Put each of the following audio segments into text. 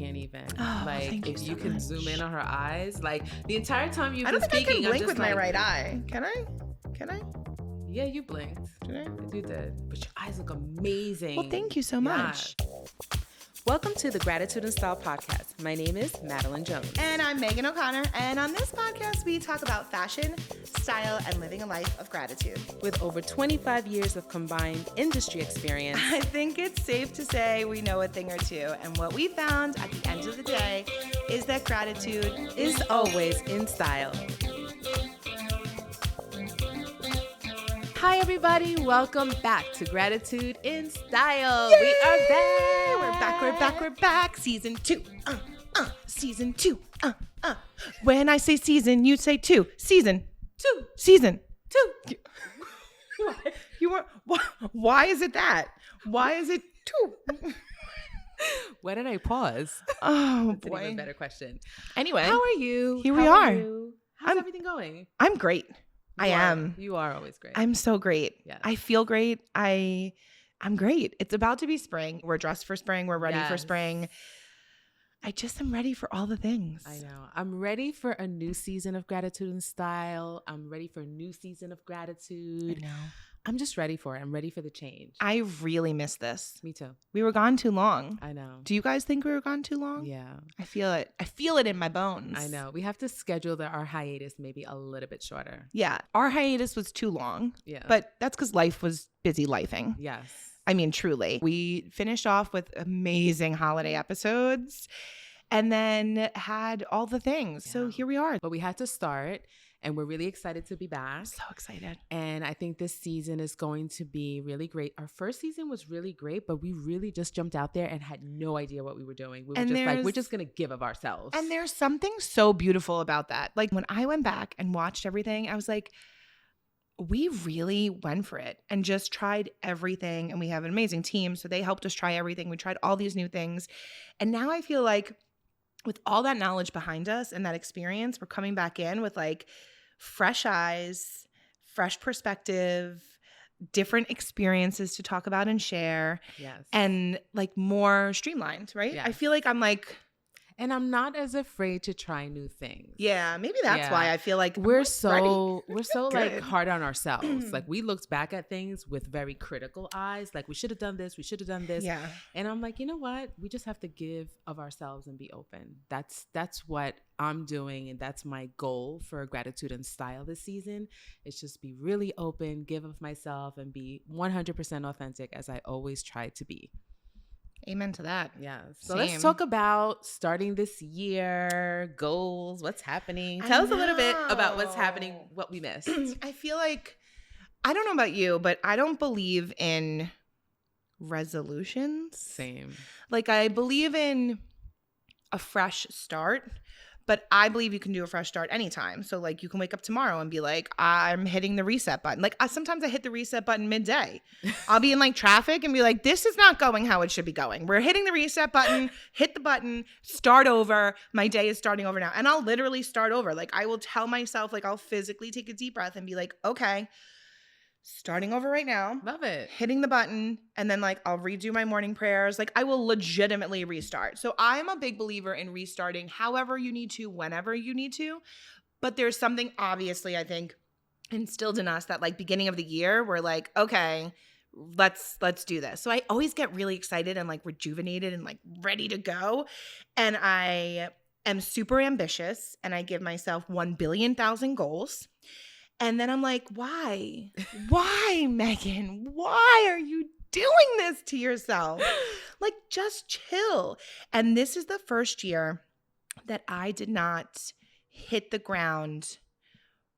can't even. Oh, like, thank you if so you can much. zoom in on her eyes, like the entire time you've I been don't think speaking, I can blink I'm just with my like, right eye. Can I? Yeah, you blinked. Did I? You did. But your eyes look amazing. Well, thank you so much. Welcome to the Gratitude and Style podcast. My name is Madeline Jones. And I'm Megan O'Connor. And on this podcast, we talk about fashion, style, and living a life of gratitude. With over 25 years of combined industry experience, I think it's safe to say we know a thing or two. And what we found at the end of the day is that gratitude is always in style. Hi, everybody. Welcome back to Gratitude in Style. Yay! We are back. We're back. Season 2. Season 2. When I say season, you say 2. Season 2. You were. Why is it that? Why is it 2? Why did I pause? Oh, That's boy. an even better question. Anyway. How are you? Here we are. How's everything going? I'm great. I am. You are always great. I'm so great. Yes. I feel great. I'm great. It's about to be spring. We're dressed for spring. We're ready for spring. I just am ready for all the things. I know. I'm ready for a new season of Gratitude and Style. I'm ready for a new season of gratitude. I know. I'm just ready for it. I'm ready for the change. I really miss this. Me too. We were gone too long. I know. Do you guys think we were gone too long? Yeah. I feel it. I feel it in my bones. I know. We have to schedule our hiatus maybe a little bit shorter. Yeah. Our hiatus was too long. Yeah. But that's because life was busy lifing. Yes. I mean, truly. We finished off with amazing holiday episodes and then had all the things. Yeah. So here we are. But we had to start, and we're really excited to be back. So excited. And I think this season is going to be really great. Our first season was really great, but we really just jumped out there and had no idea what we were doing. We were just like, we're just going to give of ourselves. And there's something so beautiful about that. Like when I went back and watched everything, I was like, we really went for it and just tried everything. And we have an amazing team. So they helped us try everything. We tried all these new things. And now I feel like with all that knowledge behind us and that experience, we're coming back in with like fresh eyes, fresh perspective, different experiences to talk about and share. Yes. And like more streamlined, right? Yes. I feel like I'm like, and I'm not as afraid to try new things. yeah, maybe that's why I feel like we're so like Good. hard on ourselves. Like we looked back at things with very critical eyes. Like we should have done this. We should have done this. Yeah. And I'm like, you know what? We just have to give of ourselves and be open. That's what I'm doing. And that's my goal for Gratitude and Style this season. It's just be really open, give of myself, and be 100% authentic as I always try to be. Amen to that. Yeah. So Same. let's talk about starting this year, goals, what's happening. Tell us a little bit about what's happening, what we missed. I feel like, I don't know about you, but I don't believe in resolutions. Same. Like I believe in a fresh start, but I believe you can do a fresh start anytime. So like you can wake up tomorrow and be like, I'm hitting the reset button. Like sometimes I hit the reset button midday. I'll be in like traffic and be like, this is not going how it should be going. We're hitting the reset button, hit the button, start over. My day is starting over now. And I'll literally start over. Like I will tell myself, like I'll physically take a deep breath and be like, okay, starting over right now. Love it. Hitting the button, and then like I'll redo my morning prayers. Like I will legitimately restart. So I'm a big believer in restarting however you need to, whenever you need to. But there's something obviously I think instilled in us that like beginning of the year, we're like, okay, let's do this. So I always get really excited and like rejuvenated and like ready to go. And I am super ambitious and I give myself 1,000,000,000 goals. And then I'm like, why? Why, Megan? Why are you doing this to yourself? Like, just chill. And this is the first year that I did not hit the ground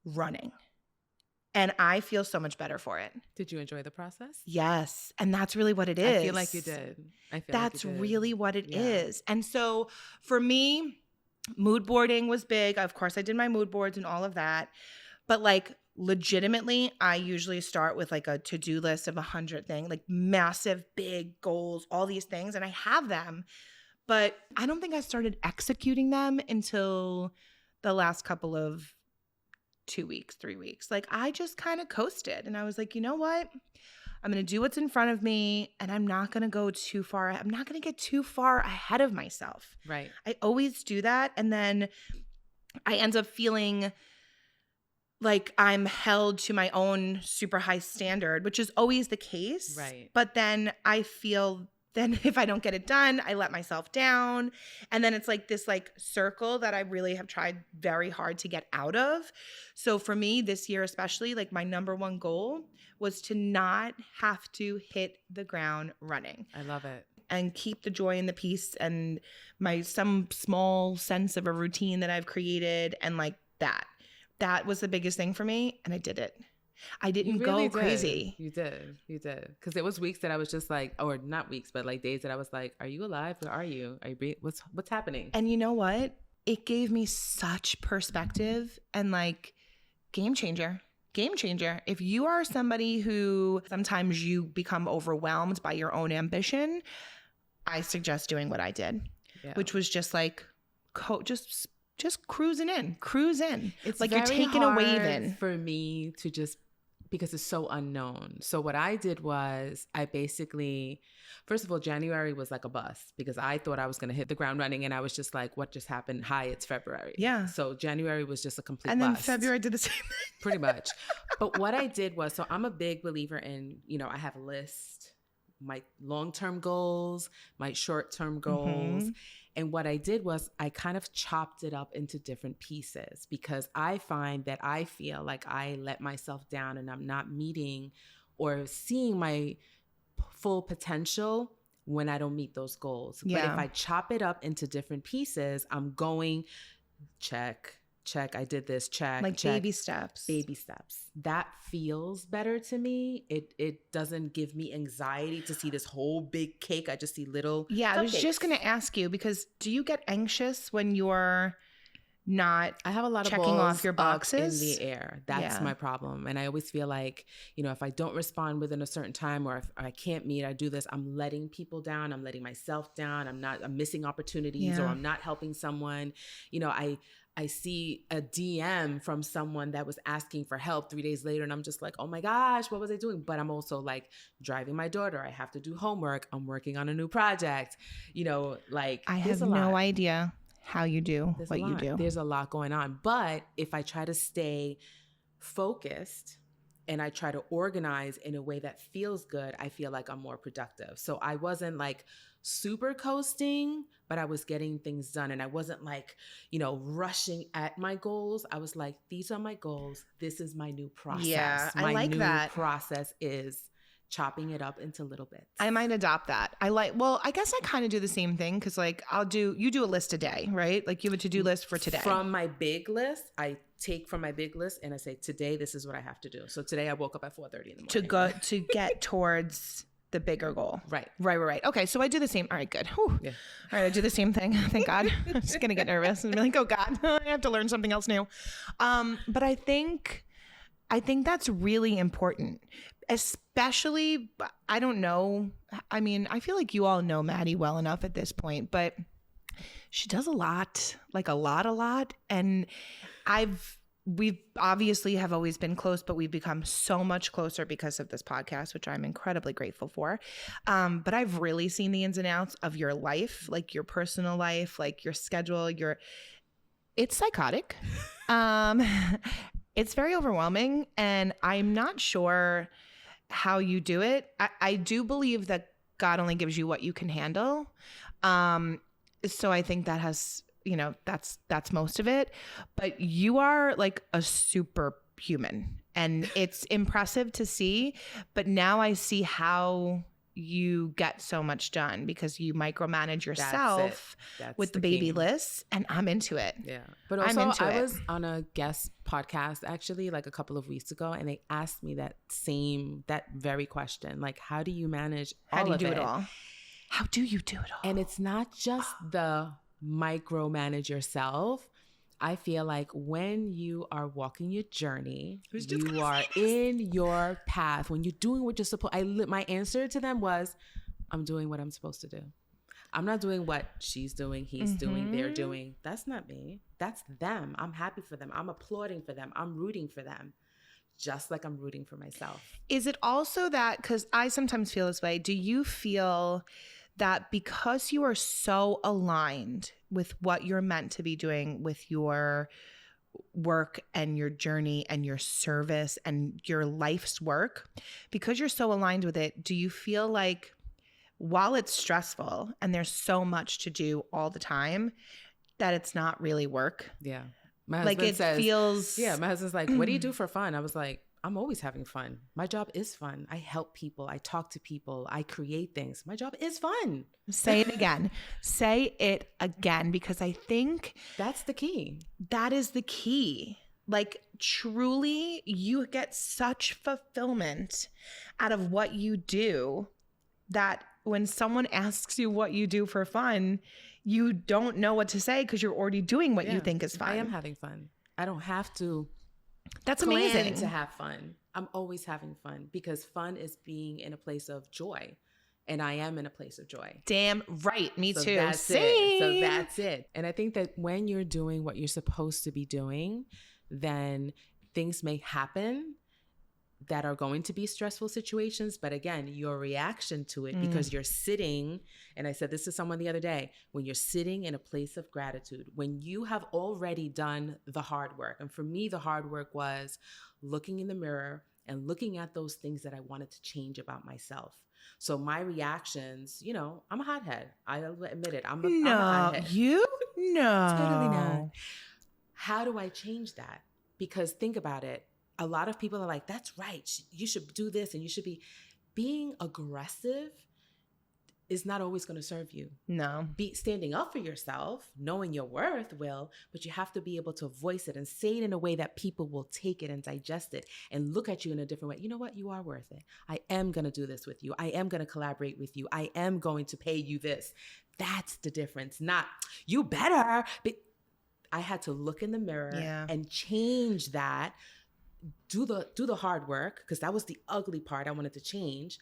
running. And I feel so much better for it. Did you enjoy the process? Yes. And that's really what it is. I feel like you did. That's really what it is. And so for me, mood boarding was big. Of course, I did my mood boards and all of that. But like legitimately, I usually start with like a to-do list of 100 things, like massive, big goals, all these things. And I have them, but I don't think I started executing them until the last couple of 2 weeks, 3 weeks. Like I just kind of coasted and I was like, you know what? I'm going to do what's in front of me, and I'm not going to go too far. I'm not going to get too far ahead of myself. Right. I always do that. And then I end up feeling like I'm held to my own super high standard, which is always the case. Right. But then I feel then if I don't get it done, I let myself down. And then it's like this like circle that I really have tried very hard to get out of. So for me this year especially, like my number one goal was to not have to hit the ground running. I love it. And keep the joy and the peace and some small sense of a routine that I've created, and like that. That was the biggest thing for me, and I did it. I didn't really go crazy. You did. Because there was weeks that I was just like, or not weeks, but like days that I was like, are you alive? Where are you? Are you breathing? What's happening? And you know what? It gave me such perspective and like game changer. Game changer. If you are somebody who sometimes you become overwhelmed by your own ambition, I suggest doing what I did, which was just like just cruise in. It's like you're taking a wave in. For me to just, because it's so unknown. So what I did was I basically, first of all, January was like a bust because I thought I was going to hit the ground running, and I was just like, what just happened? Hi, it's February. Yeah. So January was just a complete and then bust. February did the same thing. Pretty much. But what I did was, so I'm a big believer in, I have a list, my long-term goals, my short-term goals. And what I did was I kind of chopped it up into different pieces, because I find that I feel like I let myself down and I'm not meeting or seeing my full potential when I don't meet those goals. Yeah. But if I chop it up into different pieces, I'm going check, I did this, check. Like check. baby steps. That feels better to me. It doesn't give me anxiety to see this whole big cake. I just see little Yeah, cupcakes. I was just going to ask you, because do you get anxious when you're not I have a lot of checking balls off your boxes in the air? That's my problem. And I always feel like, if I don't respond within a certain time, or if I can't meet, I do this, I'm letting people down. I'm letting myself down. I'm missing opportunities, or I'm not helping someone. I see a DM from someone that was asking for help 3 days later, and I'm just like, oh my gosh, what was I doing? But I'm also like driving my daughter. I have to do homework. I'm working on a new project. I have no idea how you do what you do. There's a lot going on. But if I try to stay focused and I try to organize in a way that feels good, I feel like I'm more productive. So I wasn't like super coasting, but I was getting things done. And I wasn't like, rushing at my goals. I was like, these are my goals. This is my new process. Yeah, my I like new that. process is chopping it up into little bits. I might adopt that. I guess I kind of do the same thing, because like you do a list a day, right? Like you have a to-do list for today. From my big list, I take from my big list and I say, today, this is what I have to do. So today I woke up at 4:30 in the morning. To get towards the bigger goal. Right. Okay, so I do the same. All right, good. Whew. Yeah. All right, I do the same thing. Thank God. I'm just going to get nervous and be like, oh God, I have to learn something else new. But I think that's really important, especially, I don't know. I mean, I feel like you all know Maddie well enough at this point, but she does a lot. And we've obviously have always been close, but we've become so much closer because of this podcast, which I'm incredibly grateful for. But I've really seen the ins and outs of your life, like your personal life, like your schedule, it's psychotic. It's very overwhelming, and I'm not sure how you do it. I do believe that God only gives you what you can handle. So I think that has, that's most of it. But you are like a superhuman, and it's impressive to see. But now I see how you get so much done, because you micromanage yourself with the baby lists, and I'm into it. Yeah. But also I was on a guest podcast actually like a couple of weeks ago, and they asked me that very question. Like, how do you manage all of it? How do you do it all? How do you do it all? And it's not just the micromanage yourself. I feel like when you are walking your journey, you are in your path. When you're doing what you're supposed, my answer to them was, I'm doing what I'm supposed to do. I'm not doing what she's doing, he's doing, they're doing. That's not me. That's them. I'm happy for them. I'm applauding for them. I'm rooting for them. just like I'm rooting for myself. Is it also that, because I sometimes feel this way, do you feel that because you are so aligned with what you're meant to be doing with your work and your journey and your service and your life's work, because you're so aligned with it, do you feel like while it's stressful and there's so much to do all the time, that it's not really work? Yeah. My husband feels... Yeah, my husband's like, what do you do for fun? I was like, I'm always having fun. My job is fun. I help people. I talk to people. I create things. My job is fun. Say it again. Say it again, because I think that's the key. That is the key. Like, truly, you get such fulfillment out of what you do that when someone asks you what you do for fun, you don't know what to say because you're already doing what you think is fun. I am having fun. I don't have to. That's amazing. To have fun. I'm always having fun because fun is being in a place of joy. And I am in a place of joy. Damn right. Me too. That's it. So that's it. And I think that when you're doing what you're supposed to be doing, then things may happen that are going to be stressful situations. But again, your reaction to it, because you're sitting, and I said this to someone the other day, when you're sitting in a place of gratitude, when you have already done the hard work. And for me, the hard work was looking in the mirror and looking at those things that I wanted to change about myself. So my reactions, I'm a hothead. I'll admit it. I'm a hothead. You? No. Totally not. How do I change that? Because think about it. A lot of people are like, that's right. You should do this and you should be. Being aggressive is not always going to serve you. No. Standing up for yourself, knowing your worth will, but you have to be able to voice it and say it in a way that people will take it and digest it and look at you in a different way. You know what? You are worth it. I am going to do this with you. I am going to collaborate with you. I am going to pay you this. That's the difference. Not, you better. But I had to look in the mirror and change that. Do the hard work, because that was the ugly part I wanted to change.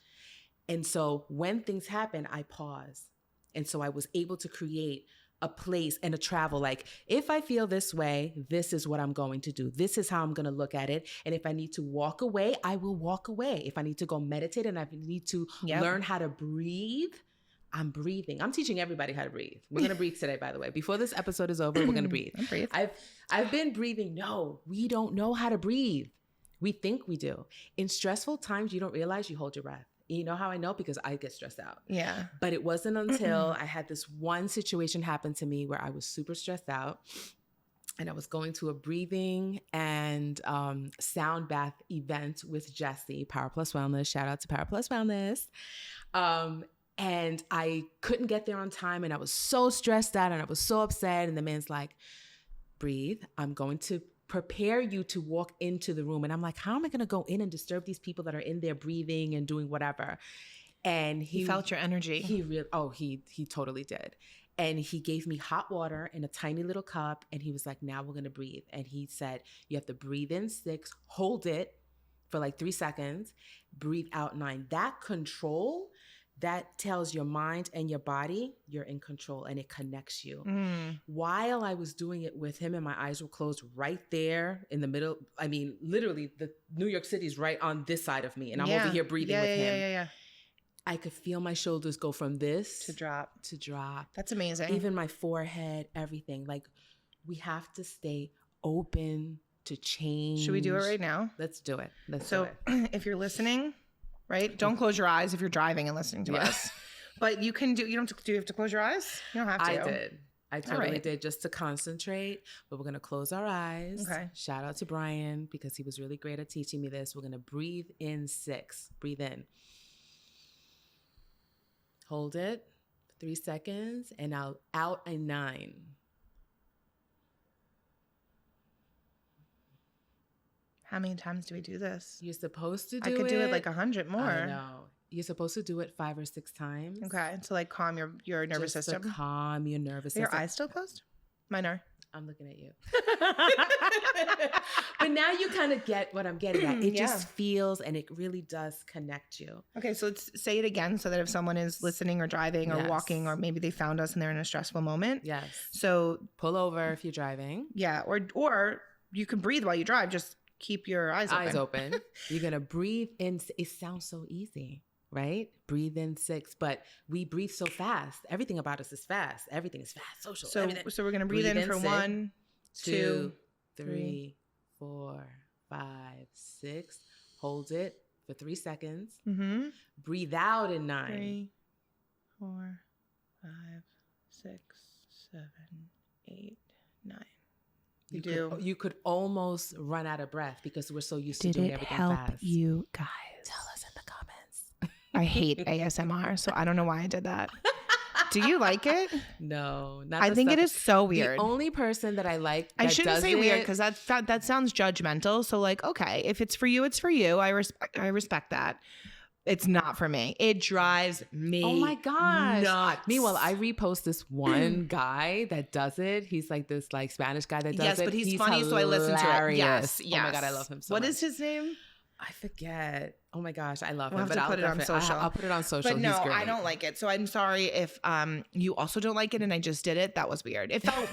And so when things happen, I pause. And so I was able to create a place and a travel. Like, if I feel this way, this is what I'm going to do. This is how I'm going to look at it. And if I need to walk away, I will walk away. If I need to go meditate and I need to learn how to breathe, I'm breathing. I'm teaching everybody how to breathe. We're going to breathe today, by the way. Before this episode is over, we're going to breathe. I've been breathing. No, we don't know how to breathe. We think we do. In stressful times, you don't realize you hold your breath. You know how I know? Because I get stressed out. Yeah. But it wasn't until I had this one situation happen to me where I was super stressed out. And I was going to a breathing and sound bath event with Jessie, Power Plus Wellness. Shout out to Power Plus Wellness. And I couldn't get there on time. And I was so stressed out and I was so upset. And the man's like, breathe. I'm going to prepare you to walk into the room. And I'm like, how am I going to go in and disturb these people that are in there breathing and doing whatever? And he felt your energy. He totally did. And he gave me hot water in a tiny little cup. And he was like, now we're going to breathe. And he said, you have to breathe in 6, hold it for like 3 seconds, breathe out 9. That control, that tells your mind and your body you're in control, and it connects you. While I was doing it with him and my eyes were closed right there in the middle, I mean, literally the New York City is right on this side of me and I'm over here breathing with him. Yeah. I could feel my shoulders go from this to drop. That's amazing. Even my forehead, everything. Like, we have to stay open to change. Should we do it right now? Let's do it. So if you're listening, right? Don't close your eyes if you're driving and listening to us. But you can do, you have to close your eyes? You don't have to. I did. I totally did, just to concentrate. But we're going to close our eyes. Okay. Shout out to Brian because he was really great at teaching me this. We're going to breathe in 6. Breathe in. Hold it for 3 seconds and out a 9. How many times do we do this? You're supposed to do it. I could do it like 100 more. I know. You're supposed to do it 5 or 6 times. Okay. To like calm your nervous system. To calm your nervous system. Are your eyes still closed? Mine are. I'm looking at you. But now you kind of get what I'm getting at. It just feels, and it really does connect you. Okay, so let's say it again so that if someone is listening or driving or walking, or maybe they found us and they're in a stressful moment. Yes. So pull over if you're driving. Yeah. Or you can breathe while you drive. Just keep your eyes open. Eyes open. You're going to breathe in. It sounds so easy, right? Breathe in 6, but we breathe so fast. Everything about us is fast. Everything is fast. Social. So everything. we're going to breathe in for 6, 1, 2, 3, 4, 5, 6. Hold it for 3 seconds. Mm-hmm. Breathe out in 9. 3, 4, 5, 6, 7, 8, 9. You could almost run out of breath because we're so used to doing everything fast. You guys? Tell us in the comments. I hate ASMR, so I don't know why I did that. Do you like it? No, not. I think it is so weird. The only person that I like. That I shouldn't does say weird because that sounds judgmental. So like, okay, if it's for you, it's for you. I respect that. It's not for me. It drives me. Oh my gosh. Nuts. Meanwhile, I repost this one guy that does it. He's like this like Spanish guy that does it. Yes, but he's funny, so I listen to it. Yes. Oh my God, I love him so much. What is his name? I forget. Oh my gosh, I love him. We'll have to put it on social. I'll put it on social. But no, He's great. I don't like it. So I'm sorry if you also don't like it and I just did it. That was weird. It felt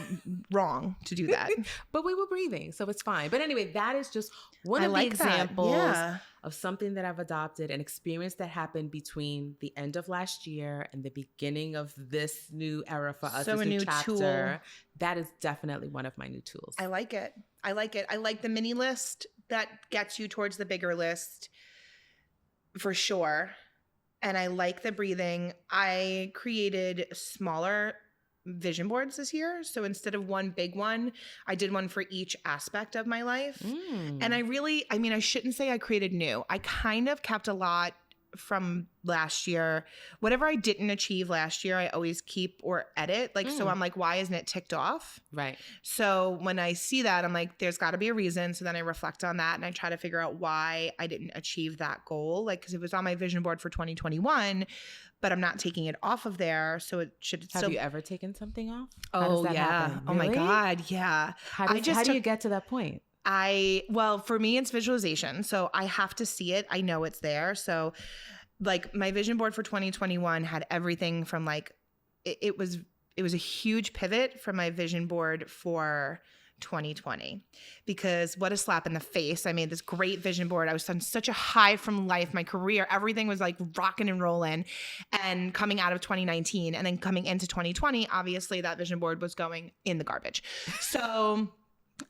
wrong to do that. But we were breathing, so it's fine. But anyway, that is just one of the like examples of something that I've adopted, an experience that happened between the end of last year and the beginning of this new era for us, So this a new chapter. tool. That is definitely one of my new tools. I like it. I like it. I like the mini list that gets you towards the bigger list for sure. And I like the breathing. I created smaller vision boards this year. So instead of one big one, I did one for each aspect of my life. And I shouldn't say I created new. I kind of kept a lot from last year. Whatever I didn't achieve last year, I always keep or edit. So I'm like, why isn't it ticked off? Right. So when I see that, I'm like, there's got to be a reason. So then I reflect on that and I try to figure out why I didn't achieve that goal. Because it was on my vision board for 2021, but I'm not taking it off of there. So it should still. Have you ever taken something off? Oh, yeah. Really? Oh my God. Yeah. How do you get to that point? Well, for me, it's visualization. So I have to see it. I know it's there. So like my vision board for 2021 had everything from like, it was a huge pivot from my vision board for 2020 because what a slap in the face. I made this great vision board. I was on such a high from life, my career, everything was like rocking and rolling, and coming out of 2019 and then coming into 2020, obviously that vision board was going in the garbage. So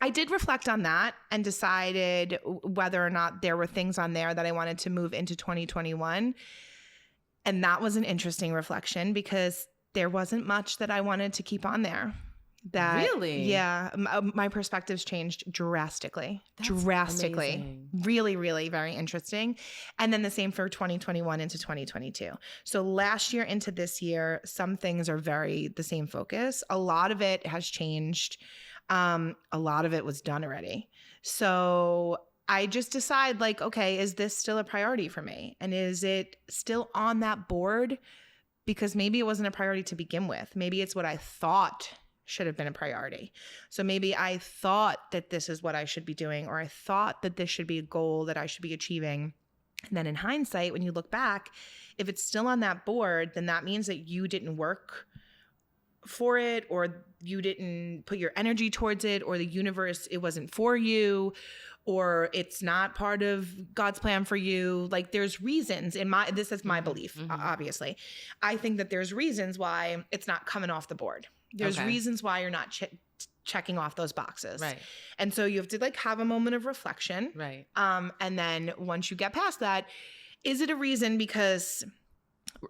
I did reflect on that and decided whether or not there were things on there that I wanted to move into 2021. And that was an interesting reflection because there wasn't much that I wanted to keep on there. Really? Yeah. My perspectives changed drastically. Amazing. Really, really very interesting. And then the same for 2021 into 2022. So last year into this year, some things are very the same focus. A lot of it has changed. A lot of it was done already. So I just decide like, okay, is this still a priority for me? And is it still on that board? Because maybe it wasn't a priority to begin with. Maybe it's what I thought should have been a priority. So maybe I thought that this is what I should be doing, or I thought that this should be a goal that I should be achieving. And then in hindsight, when you look back, if it's still on that board, then that means that you didn't work for it, or you didn't put your energy towards it, or the universe, it wasn't for you, or it's not part of God's plan for you. Like there's reasons this is my belief, obviously. I think that there's reasons why it's not coming off the board. There's reasons why you're not checking off those boxes. Right. And so you have to like have a moment of reflection. Right. And then once you get past that, is it a reason because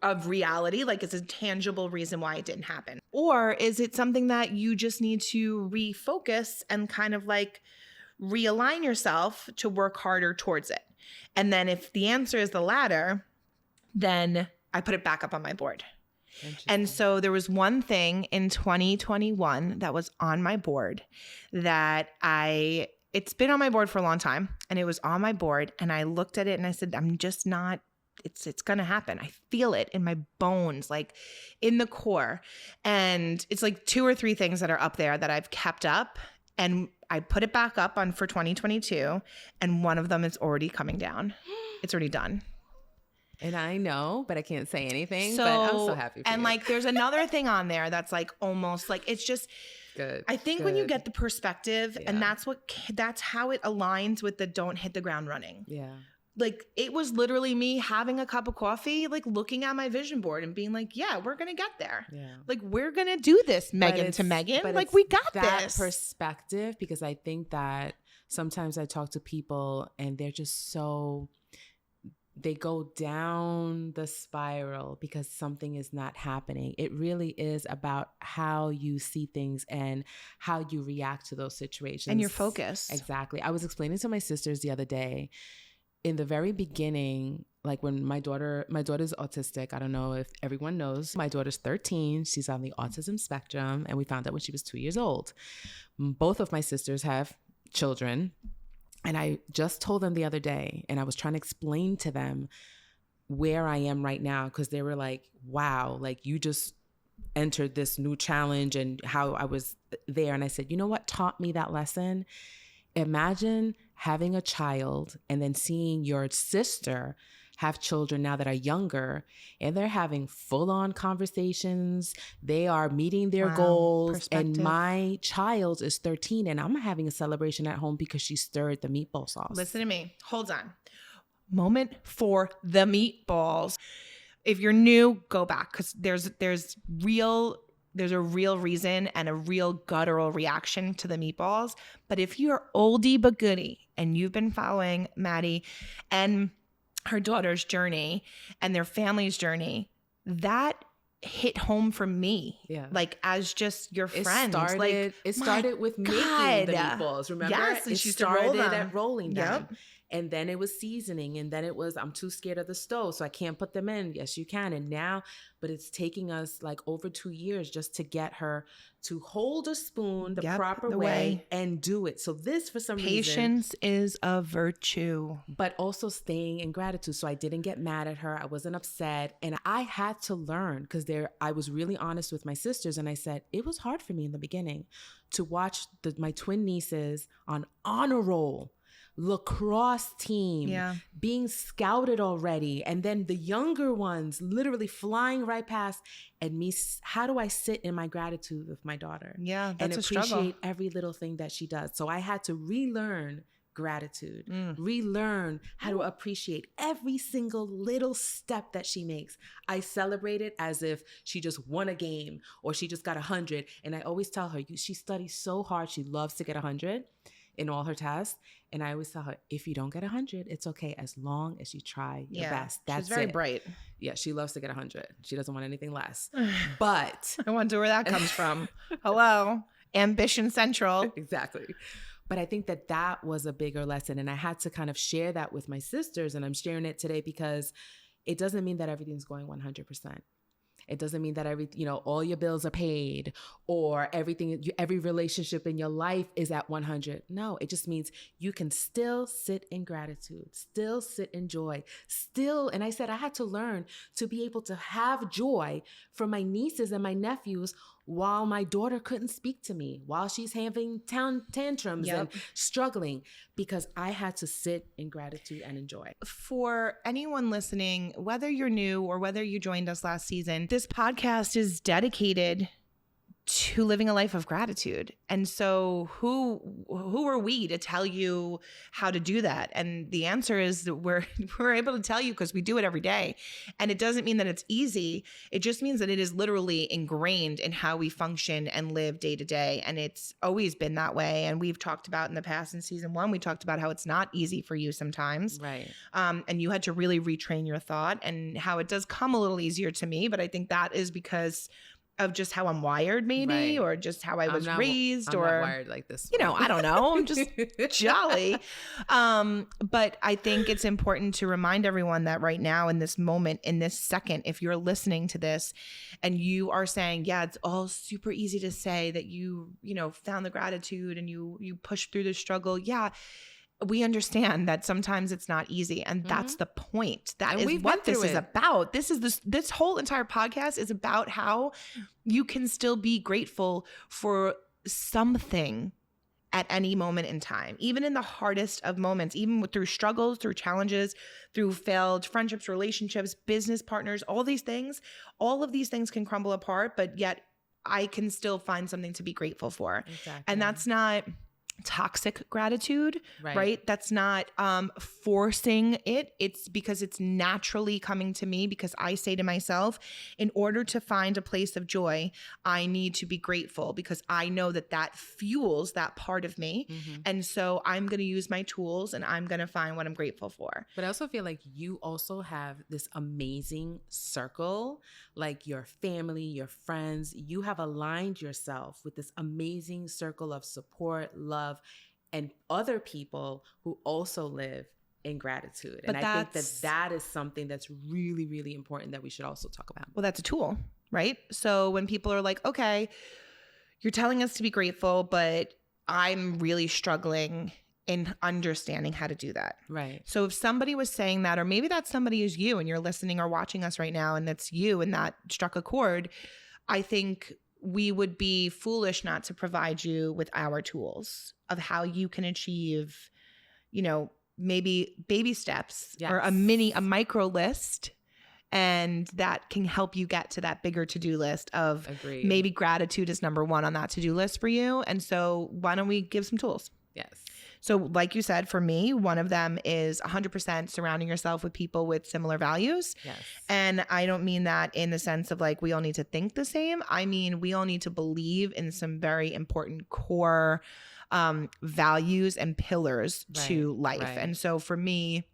of reality? Like it's a tangible reason why it didn't happen? Or is it something that you just need to refocus and kind of like realign yourself to work harder towards it? And then if the answer is the latter, then I put it back up on my board. And so there was one thing in 2021 that was on my board that it's been on my board for a long time, and it was on my board, and I looked at it and I said, I'm just not, it's going to happen. I feel it in my bones, like in the core. And it's like 2 or 3 things that are up there that I've kept up, and I put it back up on for 2022, and one of them is already coming down. It's already done. And I know, but I can't say anything. But I'm so happy for you. And like, there's another thing on there that's like almost like it's just Good. I think when you get the perspective, and that's how it aligns with the don't hit the ground running. Yeah. Like, it was literally me having a cup of coffee, like looking at my vision board and being like, yeah, we're going to get there. Yeah. Like, we're going to do this, Megan to Megan. Like, we got that this. perspective, because I think that sometimes I talk to people and they're just they go down the spiral because something is not happening. It really is about how you see things and how you react to those situations. And your focus. Exactly. I was explaining to my sisters the other day, in the very beginning, like when my daughter's autistic. I don't know if everyone knows. My daughter's 13. She's on the autism spectrum, and we found out when she was 2 years old. Both of my sisters have children. And I just told them the other day, and I was trying to explain to them where I am right now, because they were like, wow, like you just entered this new challenge and how I was there. And I said, you know what taught me that lesson? Imagine having a child and then seeing your sister have children now that are younger, and they're having full-on conversations. They are meeting their goals. And my child is 13, and I'm having a celebration at home because she stirred the meatball sauce. Listen to me. Hold on. Moment for the meatballs. If you're new, go back, because there's a real reason and a real guttural reaction to the meatballs. But if you're oldie but goodie and you've been following Maddie and her daughter's journey and their family's journey, that hit home for me. Yeah. Like, as just your friend. It started with making the meatballs, remember? Yes, and she started at rolling them. Yep. And then it was seasoning, and then it was, I'm too scared of the stove, so I can't put them in. Yes, you can. And now, but it's taking us like over 2 years just to get her to hold a spoon the proper way and do it. So this, for some reason, patience is a virtue. But also staying in gratitude. So I didn't get mad at her. I wasn't upset. And I had to learn, because I was really honest with my sisters. And I said, it was hard for me in the beginning to watch my twin nieces on honor roll, lacrosse team, being scouted already, and then the younger ones literally flying right past, and me, how do I sit in my gratitude with my daughter? Yeah, and that's a struggle. Appreciate every little thing that she does. So I had to relearn gratitude, relearn how to appreciate every single little step that she makes. I celebrate it as if she just won a game or she just got 100. And I always tell her, she studies so hard. She loves to get 100 in all her tests. And I always tell her, if you don't get 100, it's okay, as long as you try your best. That's she's very bright. Yeah, she loves to get 100. She doesn't want anything less. But I wonder where that comes from. Hello, ambition central. Exactly. But I think that was a bigger lesson. And I had to kind of share that with my sisters. And I'm sharing it today because it doesn't mean that everything's going 100%. It doesn't mean that all your bills are paid or every relationship in your life is at 100. No, it just means you can still sit in gratitude, still sit in joy, and I said I had to learn to be able to have joy for my nieces and my nephews while my daughter couldn't speak to me, while she's having tantrums and struggling, because I had to sit in gratitude and enjoy. For anyone listening, whether you're new or whether you joined us last season, this podcast is dedicated to living a life of gratitude. And so who are we to tell you how to do that? And the answer is that we're able to tell you because we do it every day. And it doesn't mean that it's easy. It just means that it is literally ingrained in how we function and live day to day. And it's always been that way. And we've talked about in the past, in season 1, we talked about how it's not easy for you sometimes. Right. And you had to really retrain your thought, and how it does come a little easier to me. But I think that is because of just how I'm wired, maybe, or just how I was raised, I'm or not wired like this. I don't know. I'm just jolly. But I think it's important to remind everyone that right now, in this moment, in this second, if you're listening to this and you are saying, yeah, it's all super easy to say that you found the gratitude and you pushed through the struggle. Yeah. We understand that sometimes it's not easy, and that's the point. That is what this is about. This whole entire podcast is about how you can still be grateful for something at any moment in time, even in the hardest of moments, even through struggles, through challenges, through failed friendships, relationships, business partners, all of these things can crumble apart, but yet I can still find something to be grateful for. Exactly. And that's not toxic gratitude, right? That's not forcing it. It's because it's naturally coming to me, because I say to myself, in order to find a place of joy, I need to be grateful, because I know that that fuels that part of me. And so I'm going to use my tools and I'm going to find what I'm grateful for. But I also feel like you also have this amazing circle, like your family, your friends. You have aligned yourself with this amazing circle of support, love, and other people who also live in gratitude. But and I think that is something that's really, really important that we should also talk about. Well, that's a tool, right? So when people are like, okay, you're telling us to be grateful, but I'm really struggling in understanding how to do that. Right. So if somebody was saying that, or maybe that somebody is you and you're listening or watching us right now and that's you and that struck a chord, I think we would be foolish not to provide you with our tools of how you can achieve, you know, maybe baby steps or a micro list. And that can help you get to that bigger to-do list of maybe gratitude is number one on that to-do list for you. And so why don't we give some tools? Yes. So like you said, for me, one of them is 100% surrounding yourself with people with similar values. Yes. And I don't mean that in the sense of like we all need to think the same. I mean, we all need to believe in some very important core values and pillars to life. Right. And so for me,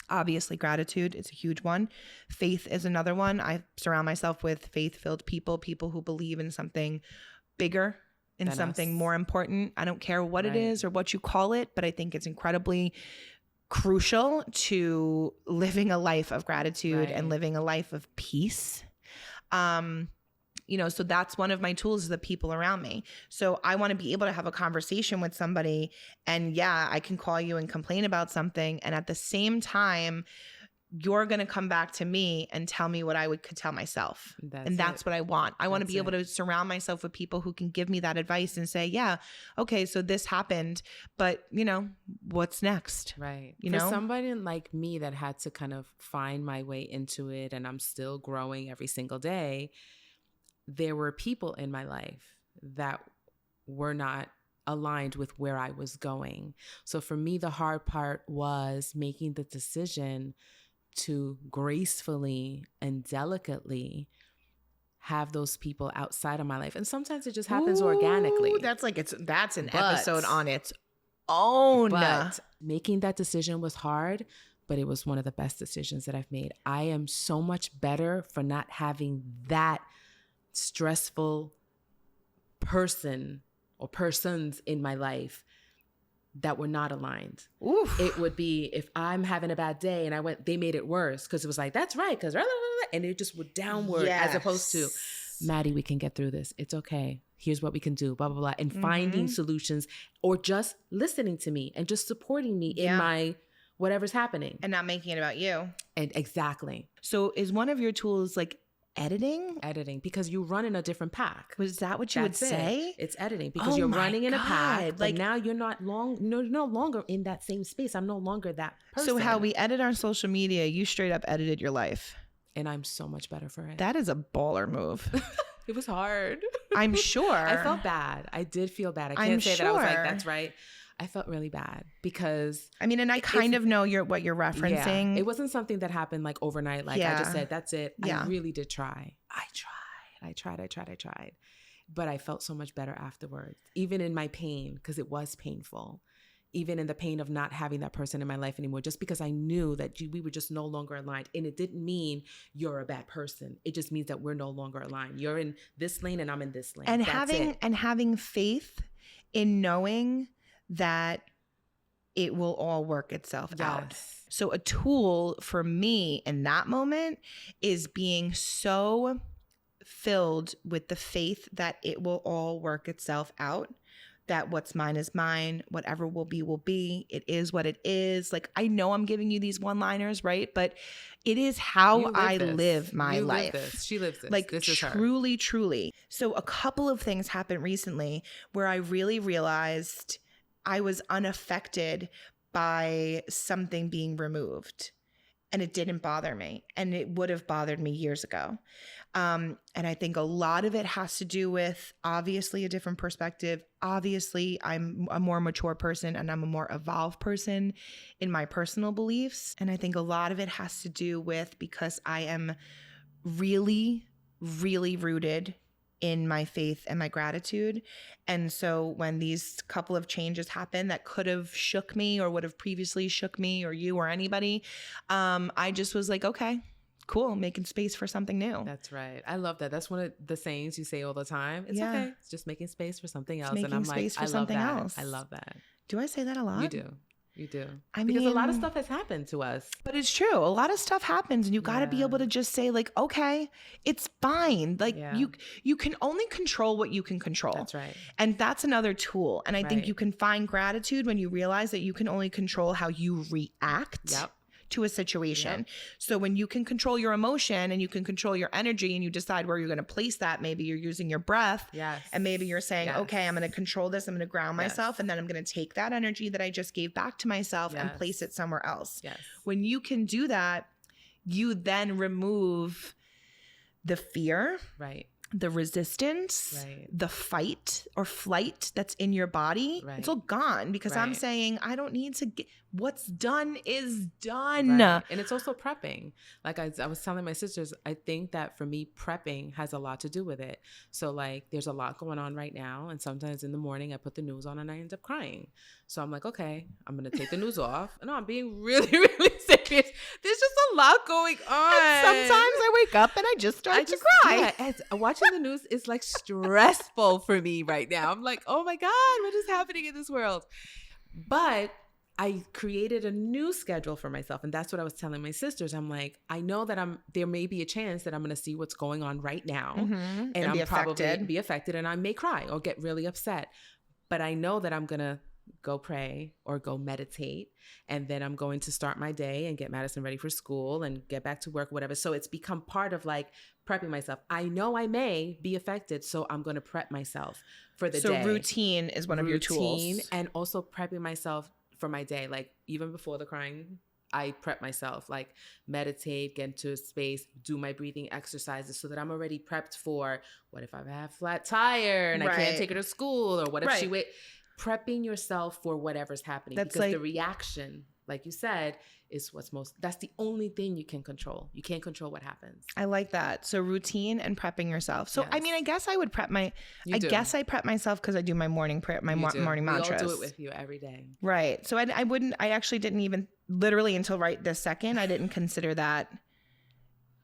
obviously gratitude is a huge one. Faith is another one. I surround myself with faith-filled people who believe in something bigger, in something more important. I don't care what it is or what you call it, but I think it's incredibly crucial to living a life of gratitude and living a life of peace. You know, so that's one of my tools is the people around me. So I want to be able to have a conversation with somebody and I can call you and complain about something. And at the same you're going to come back to me and tell me what I could tell myself. That's what I want. I want to be able to surround myself with people who can give me that advice and say, yeah, okay, so this happened, but you know, what's next? Right. For somebody like me that had to kind of find my way into it, and I'm still growing every single day, there were people in my life that were not aligned with where I was going. So for me, the hard part was making the decision to gracefully and delicately have those people outside of my life. And sometimes it just happens organically. That's an episode on its own. But making that decision was hard, but it was one of the best decisions that I've made. I am so much better for not having that stressful person or persons in my life that were not aligned. Oof. It would be if I'm having a bad day and they made it worse because it was like, that's right, because and it just went downward as opposed to, Maddie, we can get through this. It's okay. Here's what we can do, blah, blah, blah. And finding solutions or just listening to me and just supporting me in my whatever's happening. And not making it about you. And exactly. So is one of your tools like editing, because you run in a different pack. Was that what you would say? It's editing because you're running in a pack, but now you're no longer in that same space. I'm no longer that person. So how we edit our social media, you straight up edited your life. And I'm so much better for it. That is a baller move. It was hard. I'm sure. I felt bad. I did feel bad. I can't say that I was like, that's right. I felt really bad because I mean, and I kind of know what you're referencing. Yeah, it wasn't something that happened like overnight. Like I just said, that's it. Yeah. I really did try. I tried. But I felt so much better afterwards, even in my pain, because it was painful. Even in the pain of not having that person in my life anymore, just because I knew that we were just no longer aligned. And it didn't mean you're a bad person. It just means that we're no longer aligned. You're in this lane and I'm in this lane. And having faith in knowing that it will all work itself out. So a tool for me in that moment is being so filled with the faith that it will all work itself out, that what's mine is mine, whatever will be. It is what it is. Like, I know I'm giving you these one-liners, right? But it is how I live my life. Live this. She lives this. Like, this is truly, her. Truly. So a couple of things happened recently where I really realized I was unaffected by something being removed, and it didn't bother me, and it would have bothered me years ago. And I think a lot of it has to do with obviously a different perspective. Obviously, I'm a more mature person and I'm a more evolved person in my personal beliefs. And I think a lot of it has to do with because I am really, really rooted in my faith and my gratitude. And so when these couple of changes happen that could have shook me or would have previously shook me or you or anybody, I just was like, okay, cool, making space for something new. That's right. I love that. That's one of the sayings you say all the time. It's Yeah. okay. It's just making space for something else. Making And I'm space like, for I love something that. else. I love that. Do I say that a lot? You do. You do. I because a lot of mean- stuff has happened to us. But it's true. A lot of stuff happens and you got to be Yeah. able to just say like, okay, it's fine. Like Yeah. you can only control what you can control. That's right. And that's another tool. And I think Right. you can find gratitude when you realize that you can only control how you react Yep. to a situation. Yep. So when you can control your emotion and you can control your energy and you decide where you're going to place that, maybe you're using your breath. Yes. And maybe you're saying, Yes. okay, I'm going to control this. I'm going to ground Yes. myself. And then I'm going to take that energy that I just gave back to myself and Yes. place it somewhere else. Yes. When you can do that, you then remove the fear, Right. the resistance, Right. the fight or flight that's in your body. Right. It's all gone because I'm Right. saying I don't need to get what's done is done. Right. And it's also prepping. Like I was telling my sisters, I think that for me, prepping has a lot to do with it. So like there's a lot going on right now. And sometimes in the morning I put the news on and I end up crying. So I'm like, okay, I'm going to take the news off. No, I'm being really, really serious. There's just a lot going on. And sometimes I wake up and I just start to cry. Yeah, watching the news is like stressful for me right now. I'm like, oh my God, what is happening in this world? But I created a new schedule for myself. And that's what I was telling my sisters. I'm like, I know that there may be a chance that I'm going to see what's going on right now. Mhm. And I'm be probably affected. be affected and I may cry or get really upset. But I know that I'm going to go pray or go meditate. And then I'm going to start my day and get Madison ready for school and get back to work, whatever. So it's become part of like prepping myself. I know I may be affected, so I'm going to prep myself for the day. So routine is one of your tools. And also prepping myself for my day. Like even before the crying, I prep myself, like meditate, get into a space, do my breathing exercises so that I'm already prepped for what if I have a flat tire and I can't Right. take her to school, or what if she Right. wait. Prepping yourself for whatever's happening. That's because the like- reaction, like you said, is that's the only thing you can control. You can't control what happens. I like that. So routine and prepping yourself. So I Yes. mean, I guess I would prep I do. guess I prep myself because I do my morning prayer, my You do. morning mantras. We all do it with you every day. Right. So I actually didn't even literally until right this second, I didn't consider that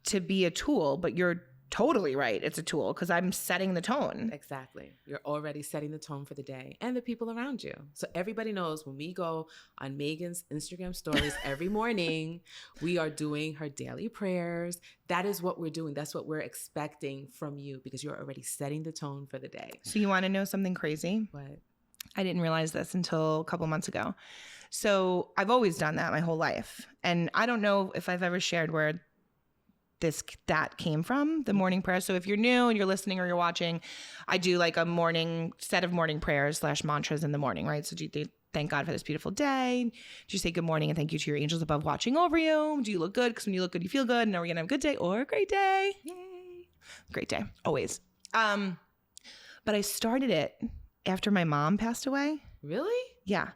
to be a tool, but you're totally right. It's a tool because I'm setting the tone. Exactly. You're already setting the tone for the day and the people around you. So everybody knows when we go on Megan's Instagram stories every morning, we are doing her daily prayers. That is what we're doing. That's what we're expecting from you because you're already setting the tone for the day. So you want to know something crazy? But I didn't realize this until a couple months ago. So I've always done that my whole life. And I don't know if I've ever shared where that came from, the morning prayer. So if you're new and you're listening or you're watching, I do like a morning set of morning prayers / mantras in the morning, right? So do you thank God for this beautiful day? Do you say good morning and thank you to your angels above watching over you? Do you look good? Because when you look good, you feel good. And are we going to have a good day or a great day? Yay. Great day. Always. But I started it after my mom passed away. really? Yeah.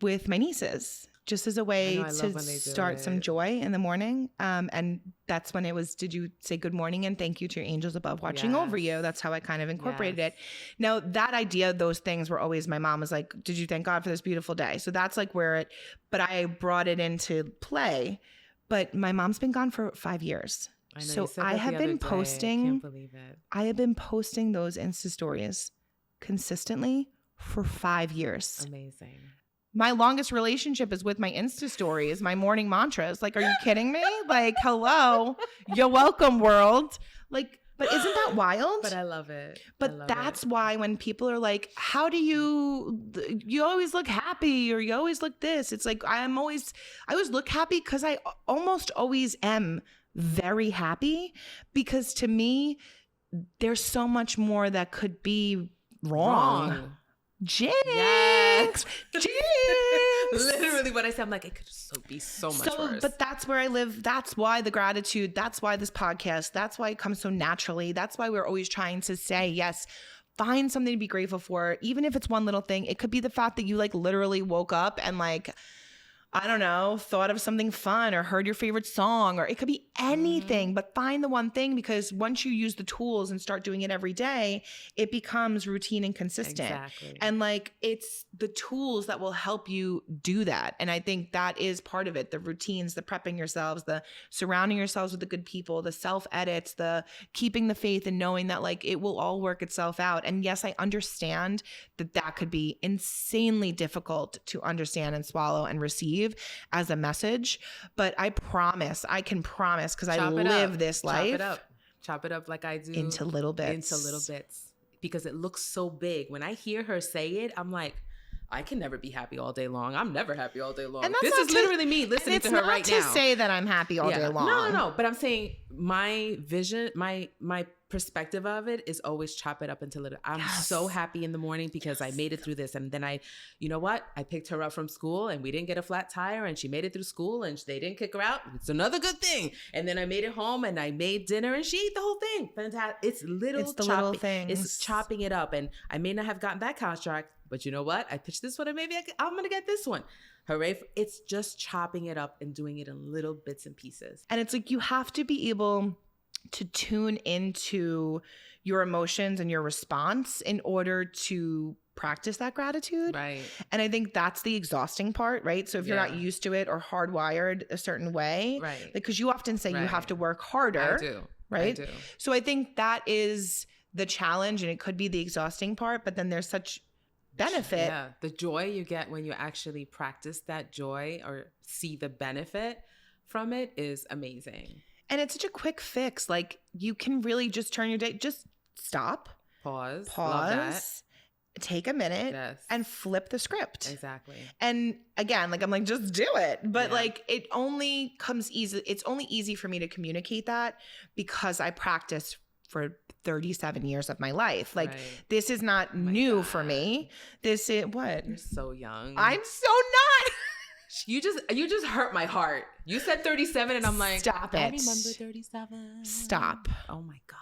With my nieces, just as a way I love to when they do start some it. joy in the morning. And that's when it was, did you say good morning and thank you to your angels above watching over you? Yes. That's how I kind of incorporated Yes. it. Now that idea, those things were always, my mom was like, did you thank God for this beautiful day? So that's like but I brought it into play, but my mom's been gone for 5 years. I know So you said I that have the been other day. I posting- can't believe it. I have been posting those Insta stories consistently for 5 years. Amazing. My longest relationship is with my Insta stories, my morning mantras. Like, are you kidding me? Like, hello, you're welcome, world. Like, but isn't that wild? But I love it. I But love that's it. why when people are like, how do you always look happy or you always look this? It's like, I always look happy because I almost always am very happy because to me, there's so much more that could be wrong. Jinx! Yes. Jinx! Literally what I said. I'm like, it could be so much worse. But that's where I live. That's why the gratitude. That's why this podcast. That's why it comes so naturally. That's why we're always trying to say, yes, find something to be grateful for. Even if it's one little thing. It could be the fact that you like literally woke up and like, I don't know, thought of something fun or heard your favorite song, or it could be anything, but find the one thing, because once you use the tools and start doing it every day, it becomes routine and consistent. Exactly. And like, it's the tools that will help you do that. And I think that is part of it. The routines, the prepping yourselves, the surrounding yourselves with the good people, the self-edits, the keeping the faith and knowing that like it will all work itself out. And yes, I understand that that could be insanely difficult to understand and swallow and receive as a message, but I can promise, because I live this life. Chop it up like I do. Into little bits. Because it looks so big. When I hear her say it, I'm like, I can never be happy all day long. I'm never happy all day long. And this is literally me listening to her right now. It's not to say that I'm happy all day long. No. But I'm saying my vision, my perspective of it is always chop it up into little. I'm so happy in the morning because I made it through this. And then you know what? I picked her up from school and we didn't get a flat tire and she made it through school and they didn't kick her out. It's another good thing. And then I made it home and I made dinner and she ate the whole thing. Fantastic. It's little things. It's chopping it up. And I may not have gotten that contract, but you know what? I pitched this one and maybe I'm going to get this one. Hooray. It's just chopping it up and doing it in little bits and pieces. And it's like you have to be able to tune into your emotions and your response in order to practice that gratitude. Right. And I think that's the exhausting part, right? So if you're not used to it or hardwired a certain way, right? Because you often say you have to work harder. I do. Right? I do. So I think that is the challenge, and it could be the exhausting part, but then there's such benefit. Yeah. The joy you get when you actually practice that joy or see the benefit from it is amazing. And it's such a quick fix. Like you can really just turn your day, just stop, pause, love that. Take a minute and flip the script. Exactly. And again, like I'm like, just do it. But like it only comes easy. It's only easy for me to communicate that because I practiced for 37 years of my life. Like this is not new for me. This is what? You're so young. I'm so not. You just hurt my heart. You said 37 and I'm like, stop it. I remember 37. Stop. Oh my God.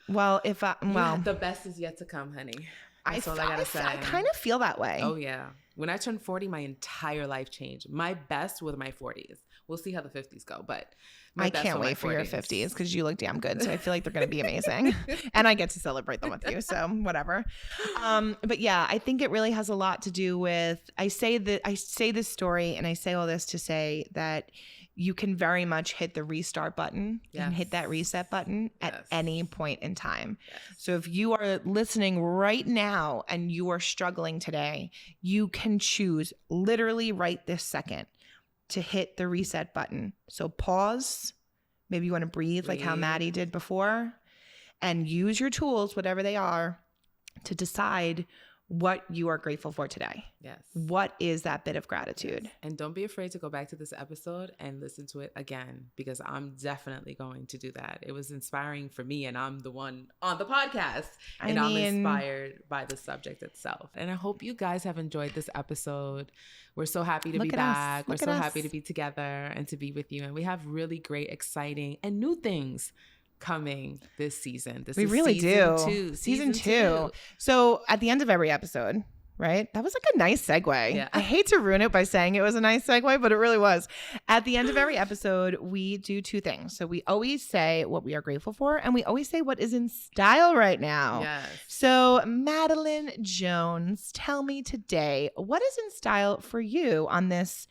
Well, the best is yet to come, honey. That's all I gotta say. I kind of feel that way. Oh yeah. When I turned 40, my entire life changed. My best were my 40s. We'll see how the 50s go, but I can't wait for your 50s because you look damn good. So I feel like they're going to be amazing. And I get to celebrate them with you. So whatever. But yeah, I think it really has a lot to do with, I say this story and I say all this to say that you can very much hit the restart button and hit that reset button at any point in time. Yes. So if you are listening right now and you are struggling today, you can choose literally right this second to hit the reset button. So pause. Maybe you want to breathe like how Maddie did before, and use your tools, whatever they are, to decide what you are grateful for today. Yes. What is that bit of gratitude? Yes. And don't be afraid to go back to this episode and listen to it again, because I'm definitely going to do that. It was inspiring for me, and I'm the one on the podcast, and I'm inspired by the subject itself. And I hope you guys have enjoyed this episode. We're so happy to be back. We're so happy to be together and to be with you. And we have really great, exciting, and new things coming this season. We really do. Season two. So at the end of every episode, right? That was like a nice segue. Yeah. I hate to ruin it by saying it was a nice segue, but it really was. At the end of every episode, we do two things. So we always say what we are grateful for, and we always say what is in style right now. Yes. So Madeline Jones, tell me today, what is in style for you on this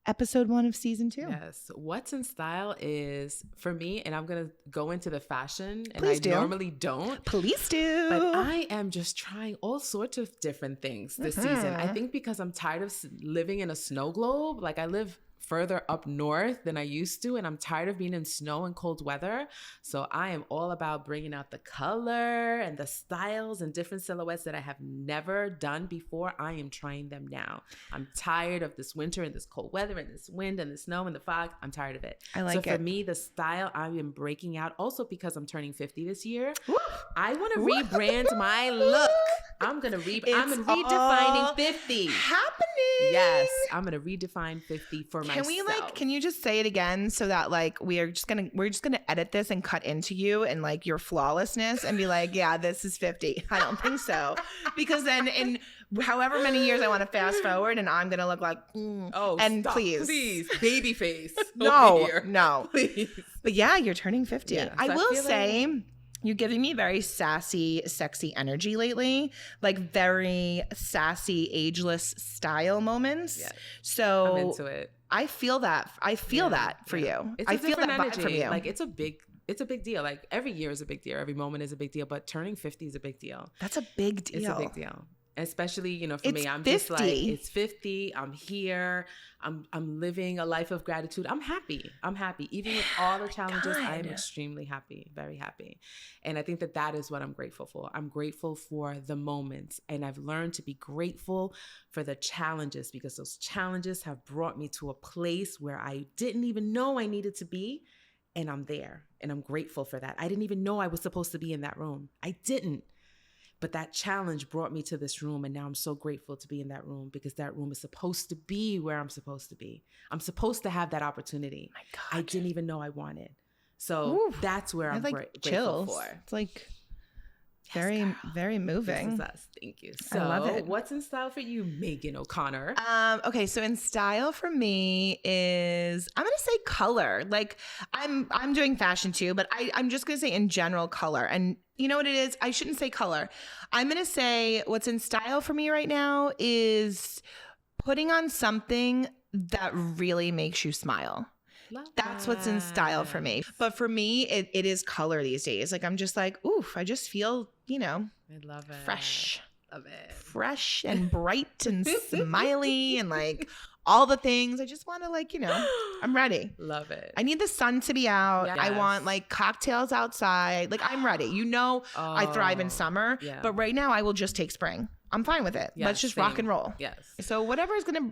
episode 1 of season 2? Yes. What's in style is, for me, and I'm going to go into the fashion, and Please do. Normally don't. Please do. But I am just trying all sorts of different things this season. I think because I'm tired of living in a snow globe. Like I live further up north than I used to, and I'm tired of being in snow and cold weather. So I am all about bringing out the color and the styles and different silhouettes that I have never done before. I am trying them now. I'm tired of this winter and this cold weather and this wind and the snow and the fog. I'm tired of it. I like it. So for me, the style I am breaking out, also because I'm turning 50 this year, I want to rebrand my look. I'm redefining 50. Happening. Yes, I'm gonna redefine 50 for myself. Can you just say it again so that like we're just gonna edit this and cut into you and like your flawlessness and be like, yeah, this is 50. I don't think so, because then in however many years I want to fast forward and I'm gonna look like and stop, please, baby face. No, please. But yeah, you're turning 50. Yeah, so I will feel say. like You're giving me very sassy, sexy energy lately, like very sassy, ageless style moments. Yeah. So I'm into it. I feel that. I feel that for you. It's I feel that energy. vibe from you. Like it's a big deal. Like every year is a big deal. Every moment is a big deal. But turning 50 is a big deal. That's a big deal. It's a big deal. Especially, for me, I'm 50. just like, it's 50. I'm here. I'm living a life of gratitude. I'm happy. Even with all the challenges, I am extremely happy, very happy. And I think that is what I'm grateful for. I'm grateful for the moments. And I've learned to be grateful for the challenges, because those challenges have brought me to a place where I didn't even know I needed to be. And I'm there. And I'm grateful for that. I didn't even know I was supposed to be in that room. I didn't. But that challenge brought me to this room, and now I'm so grateful to be in that room, because that room is supposed to be where I'm supposed to be. I'm supposed to have that opportunity. My God. I didn't even know I wanted. So that's where I'm grateful for. It's like very, very moving. This is us. Thank you. So I love it. What's in style for you, Megan O'Connor? Okay, so in style for me is, I'm gonna say color. Like I'm doing fashion too, but I'm just gonna say in general color. And you know what it is? I shouldn't say color. I'm gonna say what's in style for me right now is putting on something that really makes you smile. That's what's in style for me. But for me, it is color these days. Like I'm just like, oof, I just feel, I love it. Fresh. Love it. Fresh and bright and smiley and like all the things. I just want to I'm ready. Love it. I need the sun to be out. Yes. I want like cocktails outside. Like I'm ready. I thrive in summer, but right now I will just take spring. I'm fine with it. Yes, Let's just same. rock and roll. Yes. So whatever's gonna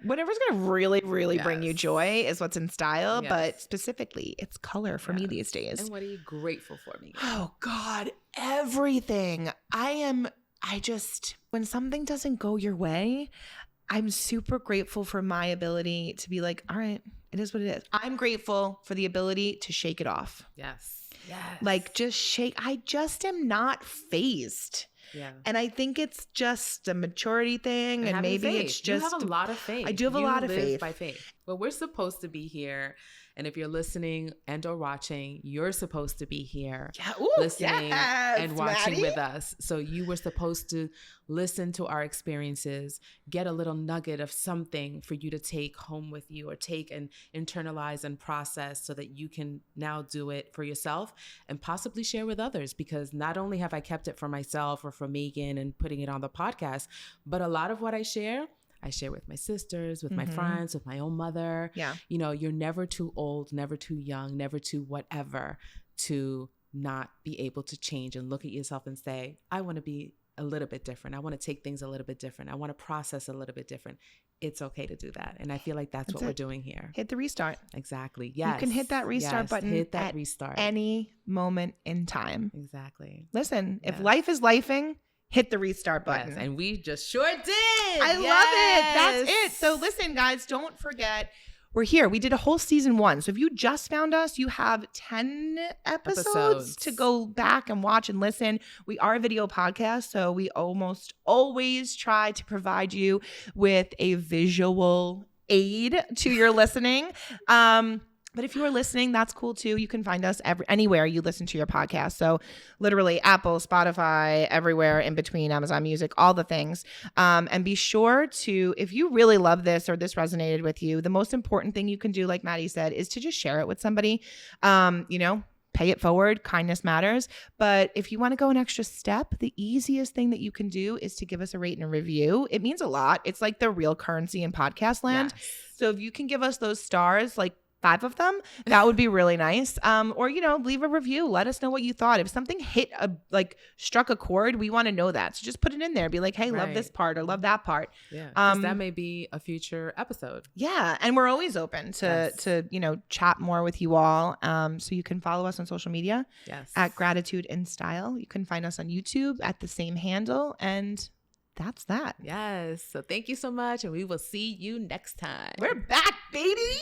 really, really bring you joy is what's in style. Yes. But specifically, it's color for me these days. And what are you grateful for, me? Oh God, everything. When something doesn't go your way, I'm super grateful for my ability to be like, all right, it is what it is. I'm grateful for the ability to shake it off. Yes. Like just shake. I just am not phased. Yeah. And I think it's just a maturity thing. And maybe faith. it's just. You have a lot of faith. I do have a lot of faith. By faith. Well, we're supposed to be here. And if you're listening and or watching, you're supposed to be here listening and watching with us. So you were supposed to listen to our experiences, get a little nugget of something for you to take home with you, or take and internalize and process, so that you can now do it for yourself and possibly share with others. Because not only have I kept it for myself or for Megan and putting it on the podcast, but a lot of what I share with my sisters, with my friends, with my own mother. Yeah. You're never too old, never too young, never too whatever to not be able to change and look at yourself and say, I want to be a little bit different. I want to take things a little bit different. I want to process a little bit different. It's okay to do that. And I feel like that's what we're doing here. Hit the restart. Exactly. Yes. You can hit that restart button. Hit that restart. Any moment in time. Exactly. Listen, if life is lifing, hit the restart button. Yes, and we just sure did. I love it. That's it. So listen, guys, don't forget, we're here. We did a whole season 1. So if you just found us, you have 10 episodes to go back and watch and listen. We are a video podcast, so we almost always try to provide you with a visual aid to your listening. But if you are listening, that's cool too. You can find us anywhere you listen to your podcast. So literally Apple, Spotify, everywhere in between, Amazon Music, all the things. And be sure to, if you really love this or this resonated with you, the most important thing you can do, like Maddie said, is to just share it with somebody. Pay it forward. Kindness matters. But if you want to go an extra step, the easiest thing that you can do is to give us a rate and a review. It means a lot. It's like the real currency in podcast land. Yes. So if you can give us those stars, like 5 of them, that would be really nice. Or, leave a review. Let us know what you thought. If something struck a chord, we want to know that. So just put it in there. Be like, hey, love this part or love that part. Yeah. Because that may be a future episode. Yeah. And we're always open to chat more with you all. So you can follow us on social media at Gratitude in Style. You can find us on YouTube at the same handle. And that's that. Yes. So thank you so much, and we will see you next time. We're back, baby.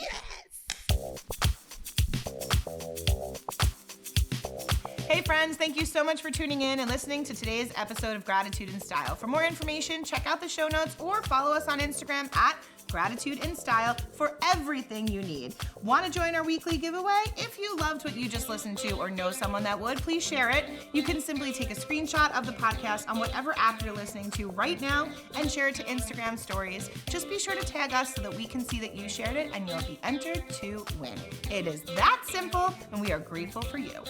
Hey friends, thank you so much for tuning in and listening to today's episode of Gratitude in Style. For more information, check out the show notes or follow us on Instagram at Gratitude in Style for everything you need. Want to join our weekly giveaway? If you loved what you just listened to or know someone that would, please share it. You can simply take a screenshot of the podcast on whatever app you're listening to right now and share it to Instagram stories. Just be sure to tag us so that we can see that you shared it and you'll be entered to win. It is that simple, and we are grateful for you.